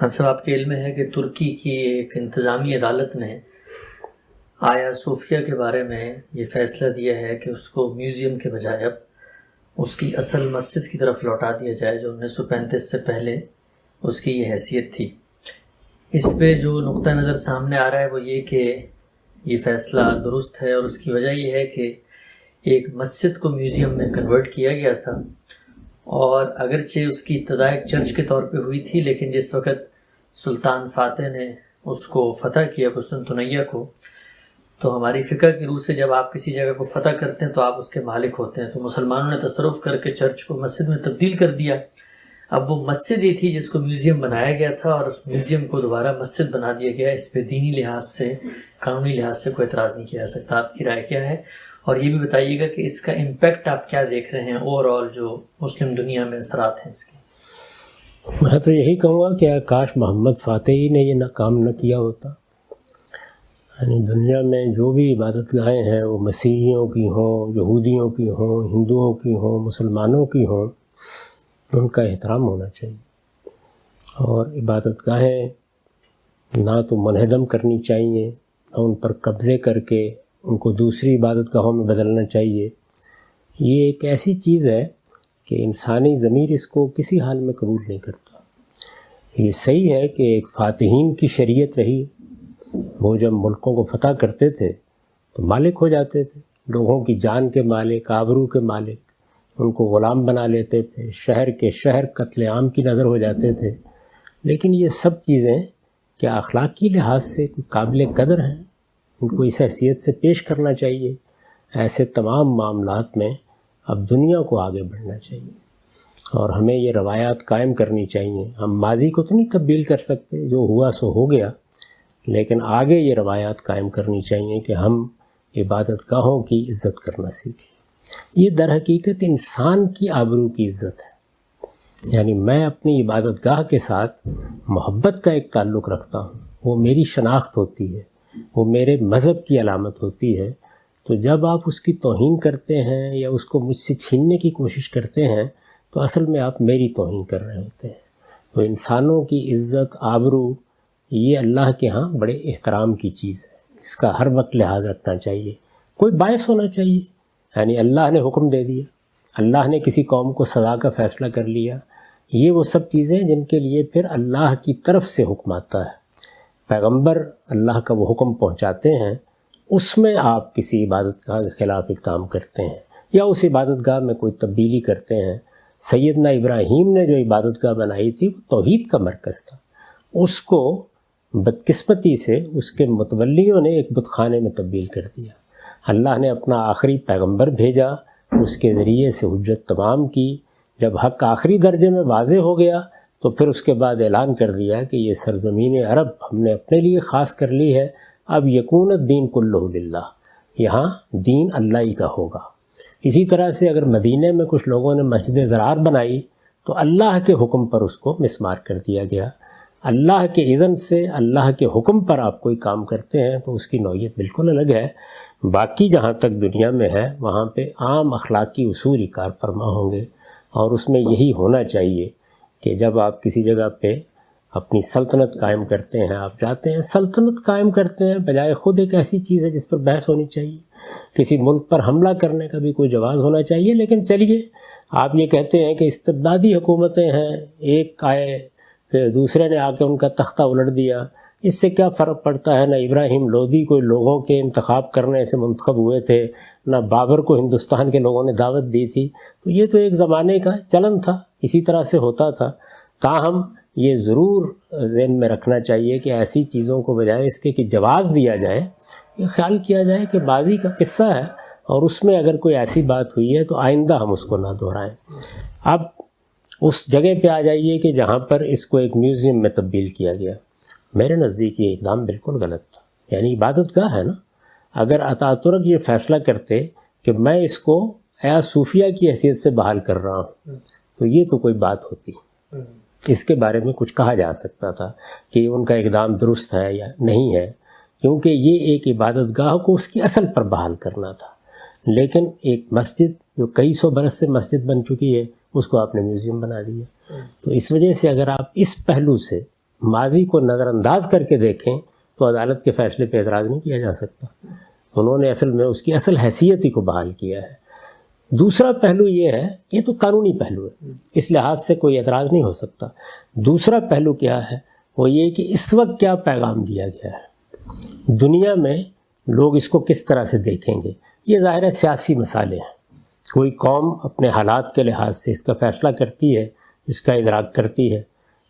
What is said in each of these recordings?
ہم سب آپ کے علم میں ہے کہ ترکی کی ایک انتظامی عدالت نے آیا صوفیہ کے بارے میں یہ فیصلہ دیا ہے کہ اس کو میوزیم کے بجائے اب اس کی اصل مسجد کی طرف لوٹا دیا جائے جو 1935 سے پہلے اس کی یہ حیثیت تھی۔ اس پہ جو نقطہ نظر سامنے آ رہا ہے وہ یہ کہ یہ فیصلہ درست ہے، اور اس کی وجہ یہ ہے کہ ایک مسجد کو میوزیم میں کنورٹ کیا گیا تھا، اور اگرچہ اس کی ابتدا ایک چرچ کے طور پہ ہوئی تھی، لیکن جس وقت سلطان فاتح نے اس کو فتح کیا قسطنطنیہ کو، تو ہماری فقہ کی روح سے جب آپ کسی جگہ کو فتح کرتے ہیں تو آپ اس کے مالک ہوتے ہیں، تو مسلمانوں نے تصرف کر کے چرچ کو مسجد میں تبدیل کر دیا۔ اب وہ مسجد ہی تھی جس کو میوزیم بنایا گیا تھا، اور اس میوزیم کو دوبارہ مسجد بنا دیا گیا۔ اس پہ دینی لحاظ سے، قانونی لحاظ سے کوئی اعتراض نہیں کیا جا سکتا۔ آپ کی رائے کیا ہے؟ اور یہ بھی بتائیے گا کہ اس کا امپیکٹ آپ کیا دیکھ رہے ہیں اوور آل جو مسلم دنیا میں اثرات ہیں اس کے؟ میں تو یہی کہوں گا کہ کاش محمد فاتحی نے یہ کام نہ کیا ہوتا۔ یعنی دنیا میں جو بھی عبادت گاہیں ہیں وہ مسیحیوں کی ہوں، یہودیوں کی ہوں، ہندوؤں کی ہوں، مسلمانوں کی ہوں، ان کا احترام ہونا چاہیے، اور عبادت گاہیں نہ تو منہدم کرنی چاہیے، نہ ان پر قبضے کر کے ان کو دوسری عبادت گاہوں میں بدلنا چاہیے۔ یہ ایک ایسی چیز ہے کہ انسانی ضمیر اس کو کسی حال میں قبول نہیں کرتا۔ یہ صحیح ہے کہ ایک فاتحین کی شریعت رہی، وہ جب ملکوں کو فتح کرتے تھے تو مالک ہو جاتے تھے، لوگوں کی جان کے مالک، آبرو کے مالک، ان کو غلام بنا لیتے تھے، شہر کے شہر قتل عام کی نظر ہو جاتے تھے۔ لیکن یہ سب چیزیں کیا اخلاقی لحاظ سے قابل قدر ہیں؟ ان کو اس حیثیت سے پیش کرنا چاہیے۔ ایسے تمام معاملات میں اب دنیا کو آگے بڑھنا چاہیے، اور ہمیں یہ روایات قائم کرنی چاہیے۔ ہم ماضی کو تو نہیں تبدیل کر سکتے، جو ہوا سو ہو گیا، لیکن آگے یہ روایات قائم کرنی چاہیے کہ ہم عبادت گاہوں کی عزت کرنا سیکھیں۔ یہ در حقیقت انسان کی آبرو کی عزت ہے۔ یعنی میں اپنی عبادت گاہ کے ساتھ محبت کا ایک تعلق رکھتا ہوں، وہ میری شناخت ہوتی ہے، وہ میرے مذہب کی علامت ہوتی ہے۔ تو جب آپ اس کی توہین کرتے ہیں یا اس کو مجھ سے چھیننے کی کوشش کرتے ہیں تو اصل میں آپ میری توہین کر رہے ہوتے ہیں۔ تو انسانوں کی عزت، آبرو، یہ اللہ کے ہاں بڑے احترام کی چیز ہے، اس کا ہر وقت لحاظ رکھنا چاہیے۔ کوئی باعث ہونا چاہیے، یعنی اللہ نے حکم دے دیا، اللہ نے کسی قوم کو سزا کا فیصلہ کر لیا، یہ وہ سب چیزیں جن کے لیے پھر اللہ کی طرف سے حکم آتا ہے، پیغمبر اللہ کا وہ حکم پہنچاتے ہیں، اس میں آپ کسی عبادت گاہ کے خلاف اقدام کرتے ہیں یا اس عبادت گاہ میں کوئی تبدیلی کرتے ہیں۔ سیدنا ابراہیم نے جو عبادت گاہ بنائی تھی وہ توحید کا مرکز تھا، اس کو بدقسمتی سے اس کے متولیوں نے ایک بت خانے میں تبدیل کر دیا۔ اللہ نے اپنا آخری پیغمبر بھیجا، اس کے ذریعے سے حجت تمام کی۔ جب حق آخری درجے میں واضح ہو گیا تو پھر اس کے بعد اعلان کر دیا کہ یہ سرزمین عرب ہم نے اپنے لیے خاص کر لی ہے، اب یکون الدین کلہ للہ، یہاں دین اللہ ہی کا ہوگا۔ اسی طرح سے اگر مدینے میں کچھ لوگوں نے مسجد زرار بنائی تو اللہ کے حکم پر اس کو مسمار کر دیا گیا۔ اللہ کے اذن سے، اللہ کے حکم پر آپ کوئی کام کرتے ہیں تو اس کی نوعیت بالکل الگ ہے۔ باقی جہاں تک دنیا میں ہے وہاں پہ عام اخلاقی اصول ہی کار فرما ہوں گے، اور اس میں یہی ہونا چاہیے کہ جب آپ کسی جگہ پہ اپنی سلطنت قائم کرتے ہیں، آپ جاتے ہیں سلطنت قائم کرتے ہیں، بجائے خود ایک ایسی چیز ہے جس پر بحث ہونی چاہیے۔ کسی ملک پر حملہ کرنے کا بھی کوئی جواز ہونا چاہیے، لیکن چلیے آپ یہ کہتے ہیں کہ استبدادی حکومتیں ہیں، ایک آئے پھر دوسرے نے آ کے ان کا تختہ الٹ دیا، اس سے کیا فرق پڑتا ہے؟ نہ ابراہیم لودھی کوئی لوگوں کے انتخاب کرنے سے منتخب ہوئے تھے، نہ بابر کو ہندوستان کے لوگوں نے دعوت دی تھی۔ تو یہ تو ایک زمانے کا چلن تھا، اسی طرح سے ہوتا تھا۔ تاہم یہ ضرور ذہن میں رکھنا چاہیے کہ ایسی چیزوں کو بجائے اس کے کہ جواز دیا جائے، یہ خیال کیا جائے کہ بازی کا قصہ ہے، اور اس میں اگر کوئی ایسی بات ہوئی ہے تو آئندہ ہم اس کو نہ دہرائیں۔ اب اس جگہ پہ آ جائیے کہ جہاں پر اس کو ایک میوزیم میں تبدیل کیا گیا۔ میرے نزدیک یہ اقدام بالکل غلط تھا۔ یعنی عبادت گاہ ہے نا، اگر اتاتورک یہ فیصلہ کرتے کہ میں اس کو ایا صوفیہ کی حیثیت سے بحال کر رہا ہوں تو یہ تو کوئی بات ہوتی، اس کے بارے میں کچھ کہا جا سکتا تھا کہ ان کا اقدام درست ہے یا نہیں ہے، کیونکہ یہ ایک عبادت گاہ کو اس کی اصل پر بحال کرنا تھا۔ لیکن ایک مسجد جو کئی سو برس سے مسجد بن چکی ہے، اس کو آپ نے میوزیم بنا دیا۔ تو اس وجہ سے اگر آپ اس پہلو سے ماضی کو نظر انداز کر کے دیکھیں تو عدالت کے فیصلے پہ اعتراض نہیں کیا جا سکتا. انہوں نے اصل میں اس کی اصل حیثیت ہی کو بحال کیا ہے. دوسرا پہلو یہ ہے، یہ تو قانونی پہلو ہے، اس لحاظ سے کوئی اعتراض نہیں ہو سکتا. دوسرا پہلو کیا ہے، وہ یہ کہ اس وقت کیا پیغام دیا گیا ہے، دنیا میں لوگ اس کو کس طرح سے دیکھیں گے. یہ ظاہر ہے سیاسی مسائل ہیں. کوئی قوم اپنے حالات کے لحاظ سے اس کا فیصلہ کرتی ہے، اس کا ادراک کرتی ہے.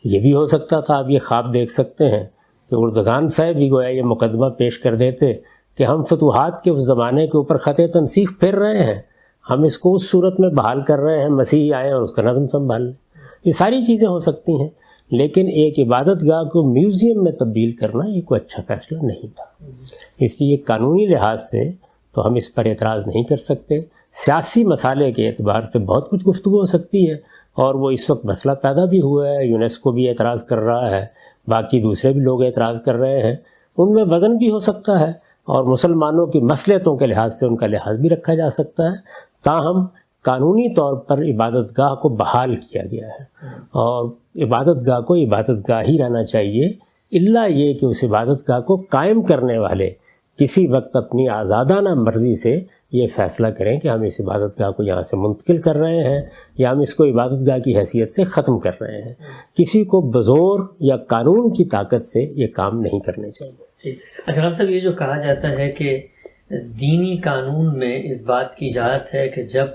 یہ بھی ہو سکتا تھا، آپ یہ خواب دیکھ سکتے ہیں کہ اردگان صاحب بھی گویا یہ مقدمہ پیش کر دیتے کہ ہم فتوحات کے اس زمانے کے اوپر خط تنسیخ پھیر رہے ہیں، ہم اس کو اس صورت میں بحال کر رہے ہیں، مسیحی آئیں اور اس کا نظم سنبھال لیں. یہ ساری چیزیں ہو سکتی ہیں، لیکن ایک عبادت گاہ کو میوزیم میں تبدیل کرنا یہ کوئی اچھا فیصلہ نہیں تھا. اس لیے قانونی لحاظ سے تو ہم اس پر اعتراض نہیں کر سکتے. سیاسی مسئلے کے اعتبار سے بہت کچھ گفتگو ہو سکتی ہے، اور وہ اس وقت مسئلہ پیدا بھی ہوا ہے. یونیسکو بھی اعتراض کر رہا ہے، باقی دوسرے بھی لوگ اعتراض کر رہے ہیں. ان میں وزن بھی ہو سکتا ہے، اور مسلمانوں کی مصلحتوں کے لحاظ سے ان کا لحاظ بھی رکھا جا سکتا ہے. تاہم قانونی طور پر عبادت گاہ کو بحال کیا گیا ہے، اور عبادت گاہ کو عبادت گاہ ہی رہنا چاہیے، الا یہ کہ اس عبادت گاہ کو قائم کرنے والے کسی وقت اپنی آزادانہ مرضی سے یہ فیصلہ کریں کہ ہم اس عبادت گاہ کو یہاں سے منتقل کر رہے ہیں یا ہم اس کو عبادت گاہ کی حیثیت سے ختم کر رہے ہیں. کسی کو بزور یا قانون کی طاقت سے یہ کام نہیں کرنے چاہیے. اچھا رام صاحب، یہ جو کہا جاتا ہے کہ دینی قانون میں اس بات کی اجازت ہے کہ جب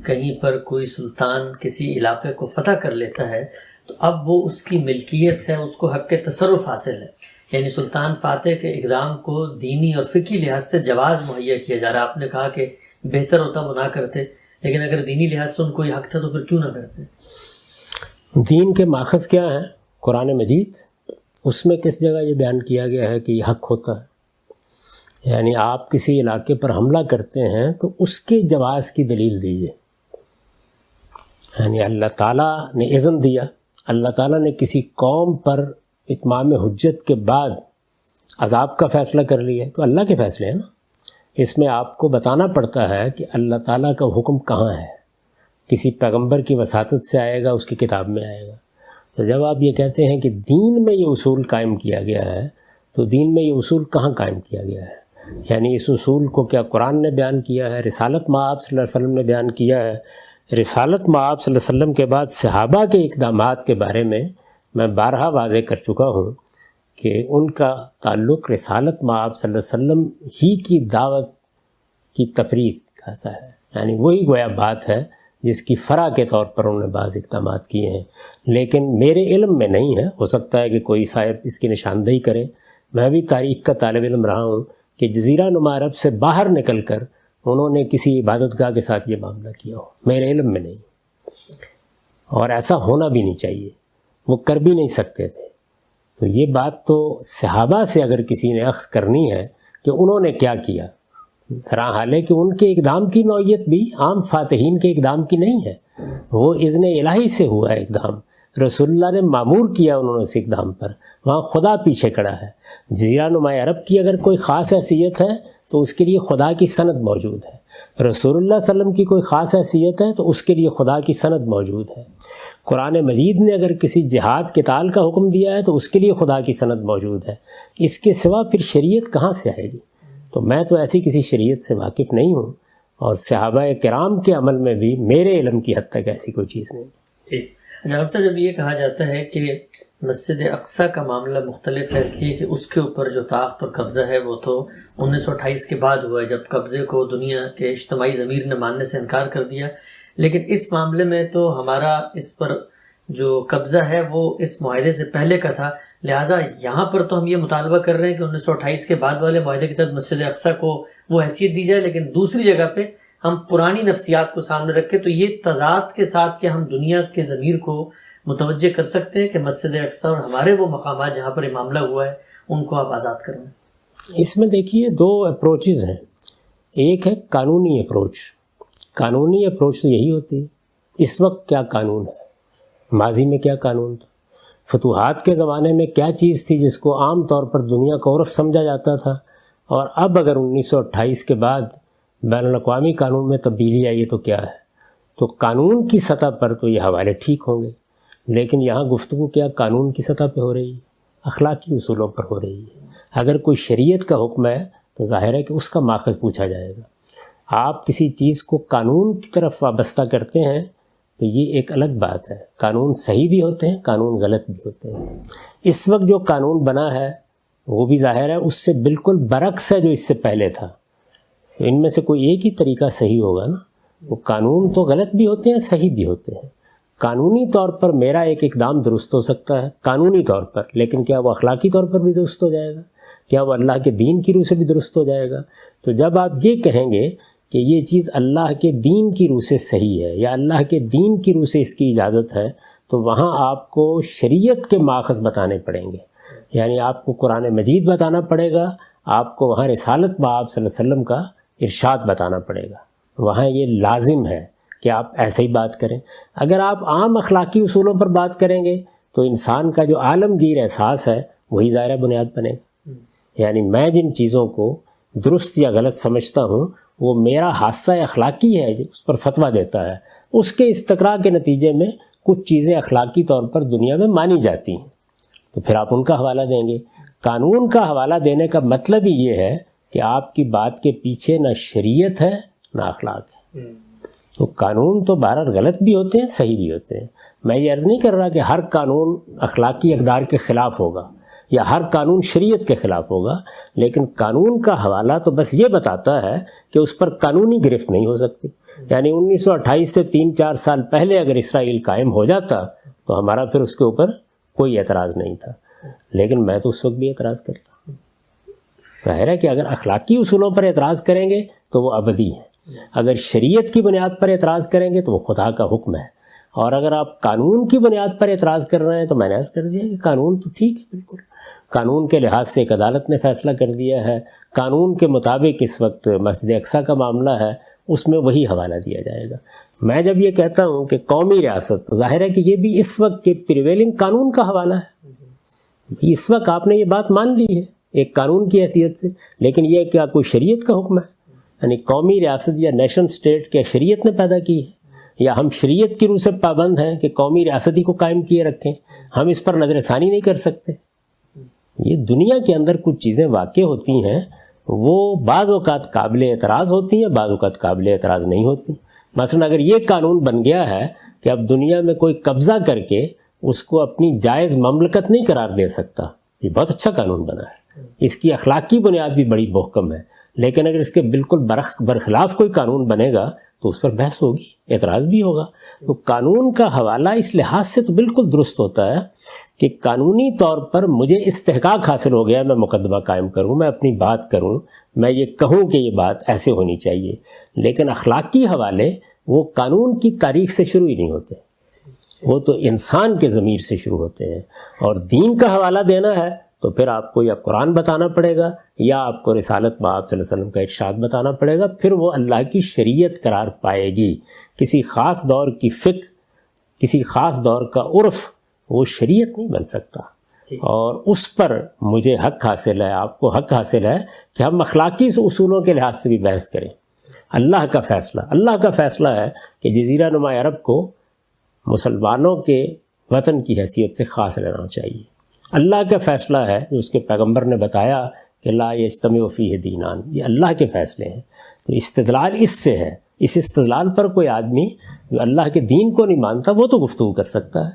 کہیں پر کوئی سلطان کسی علاقے کو فتح کر لیتا ہے تو اب وہ اس کی ملکیت ہے، اس کو حق تصرف حاصل ہے. یعنی سلطان فاتح کے اقدام کو دینی اور فقہی لحاظ سے جواز مہیا کیا جا رہا ہے. آپ نے کہا کہ بہتر ہوتا وہ نہ کرتے، لیکن اگر دینی لحاظ سے ان کو یہ حق تھا تو پھر کیوں نہ کرتے؟ دین کے ماخذ کیا ہیں؟ قرآن مجید، اس میں کس جگہ یہ بیان کیا گیا ہے کہ یہ حق ہوتا ہے؟ یعنی آپ کسی علاقے پر حملہ کرتے ہیں تو اس کے جواز کی دلیل دیجیے. یعنی اللہ تعالیٰ نے اذن دیا، اللہ تعالیٰ نے کسی قوم پر اتمام حجت کے بعد عذاب کا فیصلہ کر لیا، تو اللہ کے فیصلے ہیں نا. اس میں آپ کو بتانا پڑتا ہے کہ اللہ تعالیٰ کا حکم کہاں ہے. کسی پیغمبر کی وساطت سے آئے گا، اس کی کتاب میں آئے گا. تو جب آپ یہ کہتے ہیں کہ دین میں یہ اصول قائم کیا گیا ہے، تو دین میں یہ اصول کہاں قائم کیا گیا ہے؟ یعنی اس اصول کو کیا قرآن نے بیان کیا ہے، رسالت مآب صلی اللہ علیہ وسلم نے بیان کیا ہے؟ رسالت مآب صلی اللہ علیہ وسلم کے بعد صحابہ کے اقدامات کے بارے میں میں بارہا واضح کر چکا ہوں کہ ان کا تعلق رسالت مآب صلی اللہ علیہ وسلم ہی کی دعوت کی تفریح کا سا ہے. یعنی وہی گویا بات ہے جس کی فرع کے طور پر انہوں نے بعض اقدامات کیے ہیں، لیکن میرے علم میں نہیں ہے. ہو سکتا ہے کہ کوئی صاحب اس کی نشاندہی کرے. میں بھی تاریخ کا طالب علم رہا ہوں کہ جزیرہ نما عرب سے باہر نکل کر انہوں نے کسی عبادت گاہ کے ساتھ یہ معاملہ کیا ہو. میرے علم میں نہیں، اور ایسا ہونا بھی نہیں چاہیے، وہ کر بھی نہیں سکتے تھے. تو یہ بات تو صحابہ سے اگر کسی نے اخذ کرنی ہے کہ انہوں نے کیا کیا، حال ہے کہ ان کے اقدام کی نوعیت بھی عام فاتحین کے اقدام کی نہیں ہے. وہ اذن الہی سے ہوا ہے اقدام، رسول اللہ نے معمور کیا انہوں نے اس اقدام پر. وہاں خدا پیچھے کھڑا ہے. جزیرہ نما عرب کی اگر کوئی خاص حیثیت ہے تو اس کے لیے خدا کی سند موجود ہے. رسول اللہ صلی اللہ علیہ وسلم کی کوئی خاص حیثیت ہے تو اس کے لیے خدا کی سند موجود ہے. قرآن مجید نے اگر کسی جہاد قتال کا حکم دیا ہے تو اس کے لیے خدا کی سند موجود ہے. اس کے سوا پھر شریعت کہاں سے آئے گی؟ تو میں تو ایسی کسی شریعت سے واقف نہیں ہوں، اور صحابہ کرام کے عمل میں بھی میرے علم کی حد تک ایسی کوئی چیز نہیں. ٹھیک. جناب صاحب، جب یہ کہا جاتا ہے کہ مسجد اقصیٰ کا معاملہ مختلف ہے اس لیے کہ اس کے اوپر جو طاقت اور قبضہ ہے وہ تو 1928 کے بعد ہوا ہے، جب قبضے کو دنیا کے اجتماعی ضمیر نے ماننے سے انکار کر دیا. لیکن اس معاملے میں تو ہمارا اس پر جو قبضہ ہے وہ اس معاہدے سے پہلے کا تھا، لہٰذا یہاں پر تو ہم یہ مطالبہ کر رہے ہیں کہ 1928 کے بعد والے معاہدے کے تحت مسجد اقصیٰ کو وہ حیثیت دی جائے، لیکن دوسری جگہ پہ ہم پرانی نفسیات کو سامنے رکھ کے تو یہ تضاد کے ساتھ کہ ہم دنیا کے ضمیر کو متوجہ کر سکتے ہیں کہ مسجد اقصیٰ اور ہمارے وہ مقامات جہاں پر یہ معاملہ ہوا ہے ان کو آپ آزاد کریں. اس میں دیکھیے دو اپروچز ہیں. ایک ہے قانونی اپروچ. قانونی اپروچ تو یہی ہوتی ہے اس وقت کیا قانون ہے، ماضی میں کیا قانون تھا، فتوحات کے زمانے میں کیا چیز تھی جس کو عام طور پر دنیا کا عرف سمجھا جاتا تھا، اور اب اگر 1928 کے بعد بین الاقوامی قانون میں تبدیلی آئی تو کیا ہے. تو قانون کی سطح پر تو یہ حوالے ٹھیک ہوں گے، لیکن یہاں گفتگو کیا قانون کی سطح پہ ہو رہی ہے. اخلاقی اصولوں پر ہو رہی ہے. اگر کوئی شریعت کا حکم ہے تو ظاہر ہے کہ اس کا ماخذ پوچھا جائے گا. آپ کسی چیز کو قانون کی طرف وابستہ کرتے ہیں تو یہ ایک الگ بات ہے. قانون صحیح بھی ہوتے ہیں، قانون غلط بھی ہوتے ہیں. اس وقت جو قانون بنا ہے وہ بھی ظاہر ہے اس سے بالکل برعکس ہے جو اس سے پہلے تھا. تو ان میں سے کوئی ایک ہی طریقہ صحیح ہوگا نا. وہ قانون تو غلط بھی ہوتے ہیں، صحیح بھی ہوتے ہیں. قانونی طور پر میرا ایک اقدام درست ہو سکتا ہے قانونی طور پر، لیکن کیا وہ اخلاقی طور پر بھی درست ہو جائے گا؟ کیا وہ اللہ کے دین کی روح سے بھی درست ہو جائے گا؟ تو جب آپ یہ کہیں گے کہ یہ چیز اللہ کے دین کی روح سے صحیح ہے یا اللہ کے دین کی روح سے اس کی اجازت ہے، تو وہاں آپ کو شریعت کے ماخذ بتانے پڑیں گے. یعنی آپ کو قرآن مجید بتانا پڑے گا، آپ کو وہاں رسالت بآب صلی اللہ علیہ وسلم کا ارشاد بتانا پڑے گا. وہاں یہ لازم ہے کہ آپ ایسے ہی بات کریں. اگر آپ عام اخلاقی اصولوں پر بات کریں گے تو انسان کا جو عالمگیر احساس ہے وہی ظاہر بنیاد بنے گا. یعنی میں جن چیزوں کو درست یا غلط سمجھتا ہوں وہ میرا حادثہ اخلاقی ہے جو اس پر فتویٰ دیتا ہے. اس کے استقراء کے نتیجے میں کچھ چیزیں اخلاقی طور پر دنیا میں مانی جاتی ہیں تو پھر آپ ان کا حوالہ دیں گے. قانون کا حوالہ دینے کا مطلب ہی یہ ہے کہ آپ کی بات کے پیچھے نہ شریعت ہے نہ اخلاق ہے. تو قانون تو بہرحال غلط بھی ہوتے ہیں، صحیح بھی ہوتے ہیں. میں یہ عرض نہیں کر رہا کہ ہر قانون اخلاقی اقدار کے خلاف ہوگا یا ہر قانون شریعت کے خلاف ہوگا، لیکن قانون کا حوالہ تو بس یہ بتاتا ہے کہ اس پر قانونی گرفت نہیں ہو سکتی. یعنی 1928 سے 3-4 سال پہلے اگر اسرائیل قائم ہو جاتا تو ہمارا پھر اس کے اوپر کوئی اعتراض نہیں تھا، لیکن میں تو اس وقت بھی اعتراض کرتا ہوں. ظاہر ہے کہ اگر اخلاقی اصولوں پر اعتراض کریں گے تو وہ ابدی ہیں، اگر شریعت کی بنیاد پر اعتراض کریں گے تو وہ خدا کا حکم ہے. اور اگر آپ قانون کی بنیاد پر اعتراض کر رہے ہیں تو میں نے عرض کر دیا کہ قانون تو ٹھیک ہے، بالکل قانون کے لحاظ سے ایک عدالت نے فیصلہ کر دیا ہے. قانون کے مطابق اس وقت مسجد اقصیٰ کا معاملہ ہے، اس میں وہی حوالہ دیا جائے گا. میں جب یہ کہتا ہوں کہ قومی ریاست، ظاہر ہے کہ یہ بھی اس وقت کے پریویلنگ قانون کا حوالہ ہے. اس وقت آپ نے یہ بات مان لی ہے ایک قانون کی حیثیت سے، لیکن یہ کیا کوئی شریعت کا حکم ہے؟ یعنی قومی ریاست یا نیشن اسٹیٹ کیا شریعت نے پیدا کی ہے؟ یا ہم شریعت کی روح سے پابند ہیں کہ قومی ریاستی کو قائم کیے رکھیں، ہم اس پر نظر ثانی نہیں کر سکتے؟ یہ دنیا کے اندر کچھ چیزیں واقع ہوتی ہیں، وہ بعض اوقات قابل اعتراض ہوتی ہیں، بعض اوقات قابل اعتراض نہیں ہوتی. مثلا اگر یہ قانون بن گیا ہے کہ اب دنیا میں کوئی قبضہ کر کے اس کو اپنی جائز مملکت نہیں قرار دے سکتا، یہ بہت اچھا قانون بنا ہے، اس کی اخلاقی بنیاد بھی بڑی محکم ہے. لیکن اگر اس کے بالکل برخلاف کوئی قانون بنے گا تو اس پر بحث ہوگی، اعتراض بھی ہوگا. تو قانون کا حوالہ اس لحاظ سے تو بالکل درست ہوتا ہے کہ قانونی طور پر مجھے استحقاق حاصل ہو گیا، میں مقدمہ قائم کروں، میں اپنی بات کروں، میں یہ کہوں کہ یہ بات ایسے ہونی چاہیے. لیکن اخلاقی حوالے وہ قانون کی تاریخ سے شروع ہی نہیں ہوتے، وہ تو انسان کے ضمیر سے شروع ہوتے ہیں. اور دین کا حوالہ دینا ہے تو پھر آپ کو یا قرآن بتانا پڑے گا یا آپ کو رسالت بآب صلی اللہ علیہ وسلم کا ارشاد بتانا پڑے گا، پھر وہ اللہ کی شریعت قرار پائے گی. کسی خاص دور کی فقہ، کسی خاص دور کا عرف وہ شریعت نہیں بن سکتا. اور اس پر مجھے حق حاصل ہے، آپ کو حق حاصل ہے کہ ہم اخلاقی اصولوں کے لحاظ سے بھی بحث کریں. اللہ کا فیصلہ ہے کہ جزیرہ نما عرب کو مسلمانوں کے وطن کی حیثیت سے خاص لینا چاہیے. اللہ کا فیصلہ ہے جو اس کے پیغمبر نے بتایا کہ لا یجتمع فیہ دینان، یہ اللہ کے فیصلے ہیں. تو استدلال اس سے ہے. اس استدلال پر کوئی آدمی جو اللہ کے دین کو نہیں مانتا وہ تو گفتگو کر سکتا ہے.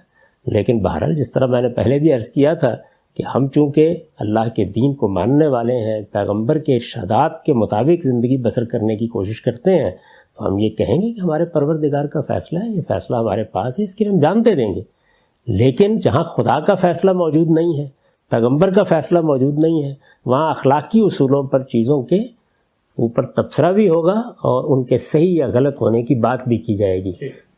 لیکن بہرحال جس طرح میں نے پہلے بھی عرض کیا تھا کہ ہم چونکہ اللہ کے دین کو ماننے والے ہیں، پیغمبر کے ارشادات کے مطابق زندگی بسر کرنے کی کوشش کرتے ہیں، تو ہم یہ کہیں گے کہ ہمارے پروردگار کا فیصلہ ہے، یہ فیصلہ ہمارے پاس ہے، اس کے لیے ہم جان دے دیں گے. لیکن جہاں خدا کا فیصلہ موجود نہیں ہے، پیغمبر کا فیصلہ موجود نہیں ہے، وہاں اخلاقی اصولوں پر چیزوں کے اوپر تبصرہ بھی ہوگا اور ان کے صحیح یا غلط ہونے کی بات بھی کی جائے گی.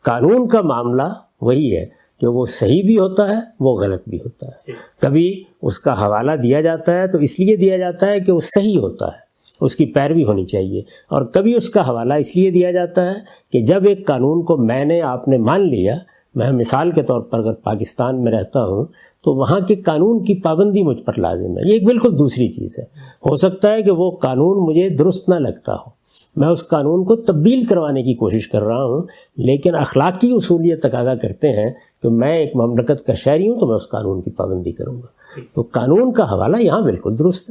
قانون کا معاملہ وہی ہے کہ وہ صحیح بھی ہوتا ہے، وہ غلط بھی ہوتا ہے. کبھی اس کا حوالہ دیا جاتا ہے تو اس لیے دیا جاتا ہے کہ وہ صحیح ہوتا ہے، اس کی پیروی ہونی چاہیے. اور کبھی اس کا حوالہ اس لیے دیا جاتا ہے کہ جب ایک قانون کو میں نے آپ نے مان لیا، میں مثال کے طور پر اگر پاکستان میں رہتا ہوں تو وہاں کے قانون کی پابندی مجھ پر لازم ہے. یہ ایک بالکل دوسری چیز ہے. ہو سکتا ہے کہ وہ قانون مجھے درست نہ لگتا ہو، میں اس قانون کو تبدیل کروانے کی کوشش کر رہا ہوں، لیکن اخلاقی اصول یہ تقاضا کرتے ہیں کہ میں ایک مملکت کا شہری ہوں تو میں اس قانون کی پابندی کروں گا۔ تو قانون کا حوالہ یہاں بالکل درست ہے۔